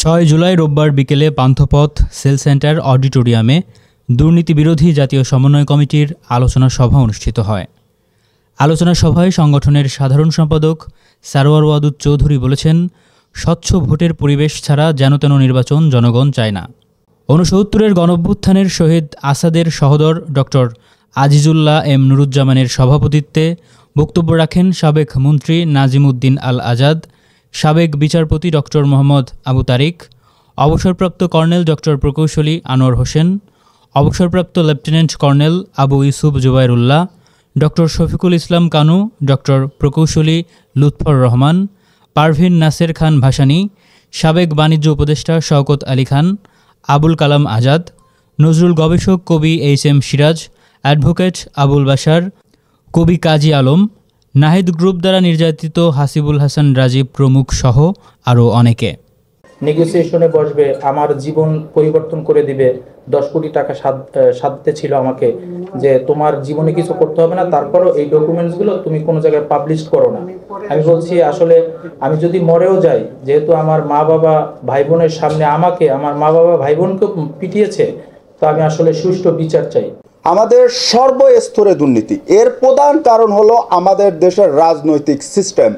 6 জুলাই রোববার বিকেলে Panthapath sell centre অডিটোরিয়ামে দুর্নীতি বিরোধী জাতীয় সমন্বয় কমিটির আলোচনা সভা অনুষ্ঠিত হয়। আলোচনা সভায় সংগঠনের সাধারণ সম্পাদক সারোয়ার ওয়াদুদ চৌধুরী বলেছেন, স্বচ্ছ ভোটের পরিবেশ ছাড়া যেনতেন নির্বাচন জনগণ চায় না। 69-এর গণঅভ্যুত্থানের শহীদ আসাদের সহোদর ডক্টর আজিজুল্লাহ এম নুরুজ্জামানের সভাপতিত্বে বক্তব্য রাখেন সাবেক মন্ত্রী নাজিম উদ্দিন আল আজাদ, সাবেক বিচারপতি ডক্টর মোহাম্মদ আবু তারিক, অবসরপ্রাপ্ত কর্নেল ডক্টর প্রকৌশলী আনোয়ার হোসেন, অবসরপ্রাপ্ত lieutenant colonel Abu Yusuf Zubairullah, doctor Shafiqul Islam Kanu, doctor প্রকৌশলী লুৎফর রহমান, পারভিন নাসের খান ভাসানী, সাবেক বাণিজ্য উপদেষ্টা শওকত আলী খান, আবুল কালাম আজাদ, নজরুল গবেষক কবি এইচ.এম. সিরাজ, অ্যাডভোকেট আবুল বাশার, কবি কাজী আলম, নাহিদ গ্রুপ দ্বারা নির্যাতিত হাসিবুল হাসান রাজীব প্রমুখ সহ আরও অনেকে। নেগোসিয়েশনে বসবে, আমার জীবন পরিবর্তন করে দিবে, 10 কোটি টাকা সাধতে ছিল আমাকে যে তোমার জীবনে কিছু করতে হবে না, তারপরও এই ডকুমেন্টসগুলো তুমি কোনো জায়গায় পাবলিশ করো না। আমি বলছি আসলে আমি যদি মরেও যাই, যেহেতু আমার মা বাবা ভাই বোনের সামনে আমাকে আমার মা বাবা ভাই বোনকে পিটিয়েছে, তো আমি আসলে সুষ্ঠু বিচার চাই। আমাদের সর্বস্তরে দুর্নীতি, এর প্রধান কারণ হলো আমাদের দেশের রাজনৈতিক সিস্টেম।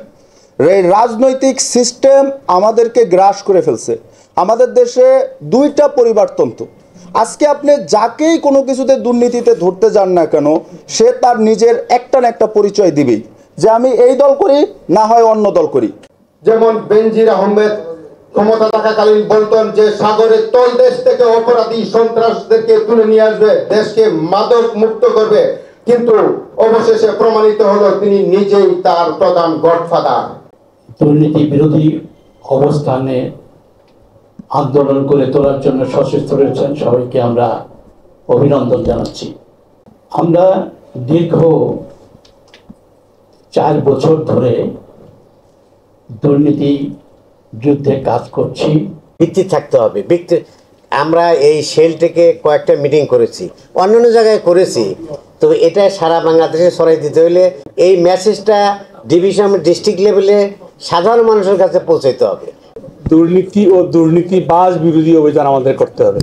এই রাজনৈতিক সিস্টেম আমাদেরকে গ্রাস করে ফেলছে। আমাদের দেশে 2টা পরিবারতন্ত্র। আজকে আপনি যাকেই কোনো কিছুতে দুর্নীতিতে ধরতে যান না কেন, সে তার নিজের একটা না একটা পরিচয় দিবেই, যে আমি এই দল করি, না হয় অন্য দল করি। যেমন বেনজির আহমেদ ক্ষমতা থাকাকালীন বলতেন যে সাগরের তল দেশ থেকে অপরাধী সন্ত্রাসদেরকে তুলে নিয়ে আসবে, দেশকে মাদক মুক্ত করবে, কিন্তু অবশেষে প্রমাণিত হলো তিনি নিজেই তার প্রধান গডফাদার। দুর্নীতি বিরোধী অবস্থানে আন্দোলন করে তোলার জন্য সশস্ত্র রয়েছেন সবাইকে আমরা অভিনন্দন জানাচ্ছি। আমরা দীর্ঘ 4 বছর ধরে দুর্নীতি যুদ্ধে কাজ করছি। ভিত্তি থাকতে হবে। আমরা এই সেলটিকে কয়েকটা মিটিং করেছি, অন্যান্য জায়গায় করেছি, তবে এটা সারা বাংলাদেশে ছড়াই দিতে হলে এই মেসেজটা ডিভিশন ডিস্ট্রিক্ট লেভেলে সাধারণ মানুষের কাছে পৌঁছাতে হবে। দুর্নীতি ও দুর্নীতিবাজ বিরোধী অভিযান আমাদের করতে হবে,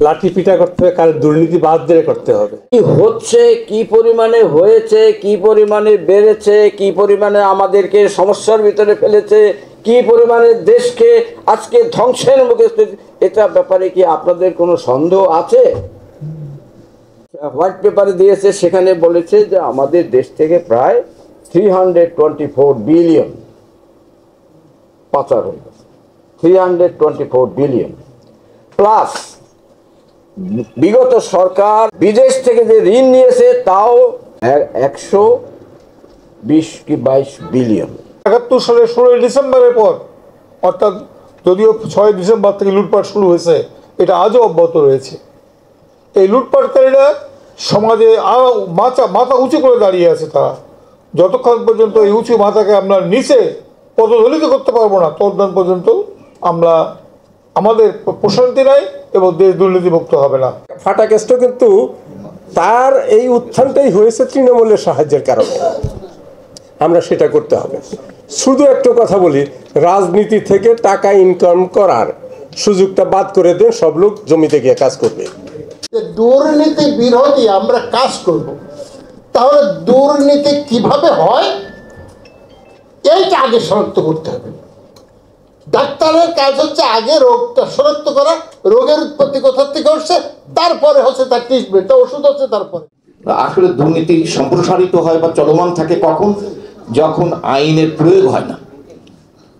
লাঠি পিটা করতে হবে, কারণ দুর্নীতিবাজদের করতে হবে। কি হচ্ছে, কি পরিমাণে হয়েছে, কি পরিমাণে বেড়েছে, কি পরিমাণে আমাদেরকে সমস্যার ভিতরে ফেলেছে, কি পরিমাণে দেশকে আজকে ধ্বংসের মুখে, এটা ব্যাপারে কি আপনাদের কোনো সন্দেহ আছে? হোয়াইট পেপারে দিয়েছে, সেখানে বলেছে যে আমাদের দেশ থেকে প্রায় 324 বিলিয়ন পাচার হয়ে গেছে, 324 বিলিয়ন প্লাস বিগত সরকার বিদেশ থেকে যে ঋণ নিয়েছে তাও 120 কি 22 বিলিয়ন। 71 সালের 16 ডিসেম্বরের পর, অর্থাৎ যদিও 6 ডিসেম্বর থেকে লুটপাট শুরু হয়েছে, এটা আজও অব্যাহত রয়েছে। এই লুটপাটকারীরা সমাজে মাথা উঁচু করে দাঁড়িয়ে আছে। তারা যতক্ষণ পর্যন্ত এই উঁচু মাথাকে আমরা নিচে পদদলিত করতে পারবো না, ততক্ষণ পর্যন্ত আমরা আমাদের প্রশান্তি নাই এবং দেশ দুর্নীতিমুক্ত হবে না। ফাটা কেষ্ট কিন্তু তার এই উত্থানটাই হয়েছে তৃণমূলের সাহায্যের কারণে। আমরা সেটা করতে হবে। শুধু একটা কথা বলি, রাজনীতি থেকে টাকা ইনকাম করার সুযোগটা বাদ করে দেন, সব লোক জমিতে গিয়ে কাজ করবে। দুর্নীতি বিরোধী আমরা কাজ করব, তাহলে দুর্নীতি কিভাবে হয় এইটা আগে শনাক্ত করতে হবে। ডাক্তারের কাজ হচ্ছে আগে রোগটা শনাক্ত করা, রোগের উৎপত্তি কোথা থেকে হচ্ছে, তারপরে হচ্ছে তার ট্রিটমেন্ট, ওষুধ হচ্ছে তারপরে। আসলে দুর্নীতি সম্প্রসারিত হয় বা চলমান থাকে কখন? যখন আইনের প্রয়োগ হয় না।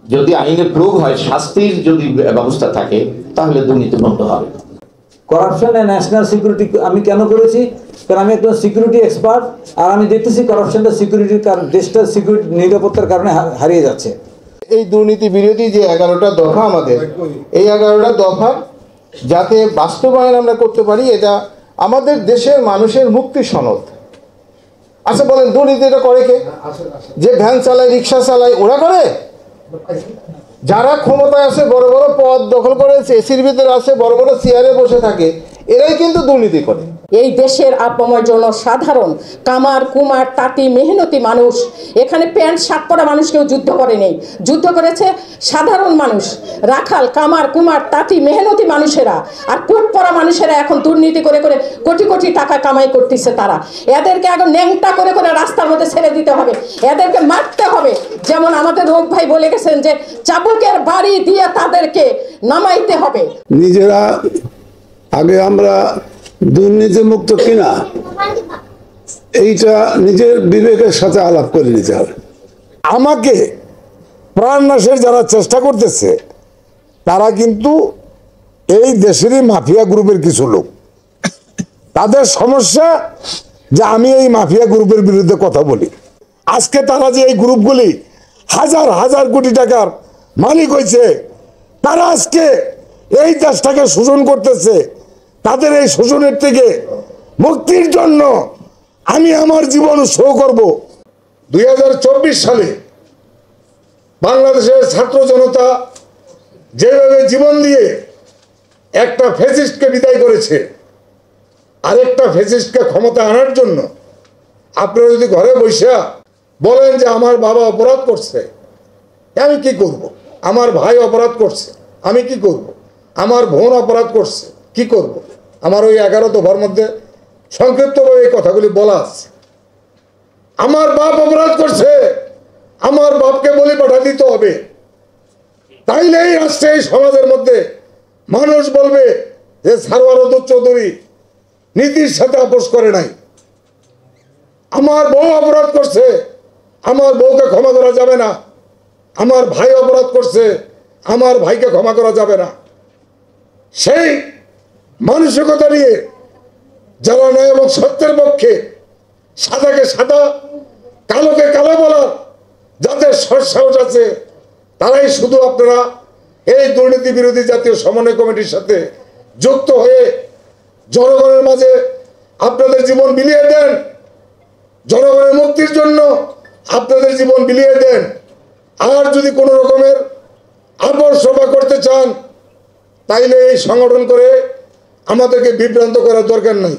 যদি আইনের প্রয়োগ হয়, শাস্তির যদি ব্যবস্থা থাকে, তাহলে দুর্নীতি বন্ধ হবে। করাপশন এন্ড ন্যাশনাল সিকিউরিটি আমি কেন করেছি? কারণ আমি একজন সিকিউরিটি এক্সপার্ট, আর আমি দেখতেছি করাপশনটা সিকিউরিটির কারণ, দেশটার সিকিউরিটি নিরাপত্তার কারণে হারিয়ে যাচ্ছে। এই দুর্নীতি বিরোধী যে 11টা দফা আমাদের, এই 11টা দফা যাতে বাস্তবায়ন আমরা করতে পারি, এটা আমাদের দেশের মানুষের মুক্তি সনদ। আচ্ছা বলেন, দুর্নীতিটা করে কে? যে ভ্যান চালায়, রিক্সা চালায়, ওরা করে? যারা ক্ষমতায় আছে, বড় বড় পদ দখল করেছে, এসির ভিতরে আছে, বড় বড় চেয়ারে বসে থাকে, এরাই কিন্তু দুর্নীতি করে। এই দেশের আপামর জন্য সাধারণ কামার কুমার তাঁতি মেহনতি মানুষ, এখানে প্যান্ট শার্ট পরা মানুষ কেউ যুদ্ধ করে নেই, যুদ্ধ করেছে সাধারণ মানুষ, রাখাল কামার কুমার তাঁতি মেহনতি মানুষেরা। আর কোট পরা মানুষেরা এখন দুর্নীতি করে করে কোটি কোটি টাকা কামাই করতেছে। তারা এদেরকে এখন ন্যাংটা করে করে রাস্তার মধ্যে ছেড়ে দিতে হবে, এদেরকে মারতে হবে। যেমন আমাদের রোগ ভাই বলে গেছেন যে চাবুকের বাড়ি দিয়ে তাদেরকে নামাইতে হবে। নিজেরা আগে আমরা দুর্নীতি মুক্ত কিনা এইটা নিজের বিবেকের সাথে আলাপ করে নিতে হবে। আমাকে প্রাণনাশের যারা চেষ্টা করতেছে তারা কিন্তু এই দেশেরই মাফিয়া গ্রুপের কিছু লোক। তাদের সমস্যা যে আমি এই মাফিয়া গ্রুপের বিরুদ্ধে কথা বলি। আজকে তারা যে এই গ্রুপগুলি হাজার হাজার কোটি টাকার মালিক হয়েছে, তারা আজকে এই দেশটাকে শোষণ করতেছে। তাদের এই শোষণের থেকে মুক্তির জন্য আমি আমার জীবন উৎসর্গ করব। 2024 সালে বাংলাদেশের ছাত্র জনতা যেভাবে জীবন দিয়ে একটা ফ্যাসিস্টকে বিদায় করেছে, আরেকটা ফ্যাসিস্টকে ক্ষমতা আনার জন্য আপনারা যদি ঘরে বসে বলেন যে আমার বাবা অপরাধ করছে, আমি কি করব? আমার ভাই অপরাধ করছে, আমি কি করব? আমার বোন অপরাধ করছে, কি করব? আমার ওই 11 দফার মধ্যে সংক্ষিপ্তভাবে এই কথাগুলি বলা আছে। আমার বাপ অপরাধ করছে, আমার বাপকে বলি পাঠা দিতে হবে। তাইলে এই রাষ্ট্রে এই সমাজের মধ্যে মানুষ বলবে যে সারওয়ার চৌধুরী নীতির সাথে আপোষ করে নাই। আমার বউ অপরাধ করছে, আমার বউকে ক্ষমা করা যাবে না। আমার ভাই অপরাধ করছে, আমার ভাইকে ক্ষমা করা যাবে না। সেই মানসিকতা নিয়ে যারা ন্যায় এবং সত্যের পক্ষে, সাদাকে সাদা কালোকে কালো বলার যাদের সাহস আছে, তারাই শুধু আপনারা এই দুর্নীতি বিরোধী জাতীয় সমন্বয় কমিটির সাথে যুক্ত হয়ে জনগণের মাঝে আপনাদের জীবন বিলিয়ে দেন, জনগণের মুক্তির জন্য আপনাদের জীবন বিলিয়ে দেন। আর যদি কোনো রকমের আপোষ সভা করতে চান, তাইলে এই সংগঠন করে আমাদেরকে বিভ্রান্ত করার দরকার নাই।